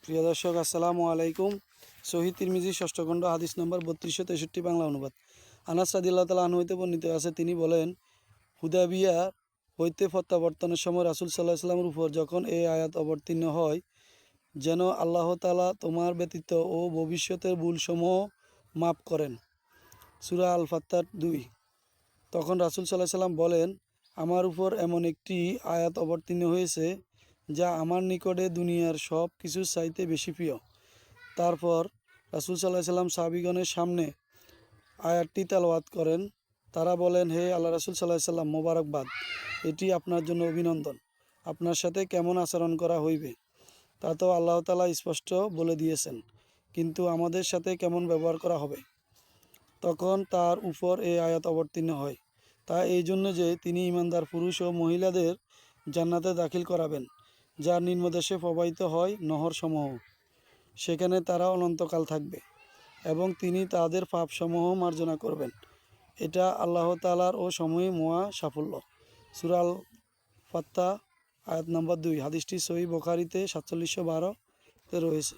প্রিয় দর্শক, আসসালামু আলাইকুম। সহিহ তিরমিজি ষষ্ঠ খণ্ড হাদিস নম্বর 3263 বাংলা অনুবাদ। আনাস রাদিয়াল্লাহু তাআলা আনহু হইতে বর্ণিত আছে, তিনি বলেন, হুদায়বিয়া হইতে প্রত্যাবর্তনের সময় রাসূল সাল্লাল্লাহু আলাইহি ওয়াসাল্লামের উপর যখন এই আয়াত অবতীর্ণ হয়, যেন আল্লাহ তাআলা তোমার ব্যতীত ও ভবিষ্যতের ভুলসমূহ মাফ করেন। সূরা আল ফাত্তার 2। তখন রাসূল সাল্লাল্লাহু আলাইহি ওয়াসাল্লাম বলেন, আমার উপর এমন একটি আয়াত অবতীর্ণ হয়েছে যা আমার নিকটে দুনিয়ার সব কিছুর চাইতে বেশি প্রিয়। তারপর রাসূল সাল্লাল্লাহু আলাইহি ওয়াসাল্লাম সাহাবীগণের সামনে আয়াতটি তেলাওয়াত করেন। তারা বলেন, হে আল্লাহ রাসূল সাল্লাল্লাহু আলাইহি ওয়াসাল্লাম, মোবারকবাদ, এটি আপনার জন্য অভিনন্দন। আপনার সাথে কেমন আচরণ করা হইবে তা তো আল্লাহ তাআলা স্পষ্ট বলে দিয়েছেন, কিন্তু আমাদের সাথে কেমন ব্যবহার করা হবে, তখন তার উপর এই আয়াত অবতীর্ণ হয়। তা এই জন্য যে তিনি ঈমানদার পুরুষ ও মহিলাদের জান্নাতে দাখিল করাবেন, যার নিম্নদেশে প্রবাহিত হয় নহরসমূহ। সেখানে তারা অনন্তকাল থাকবে এবং তিনি তাদের পাপসমূহ মার্জনা করবেন। এটা আল্লাহ তাআলার ও সময় মহা সাফল্য। সূরা আল ফাত্তাহ আয়াত নম্বর 2। হাদিসটি সহিহ বুখারীতে 4712-তে রয়েছে।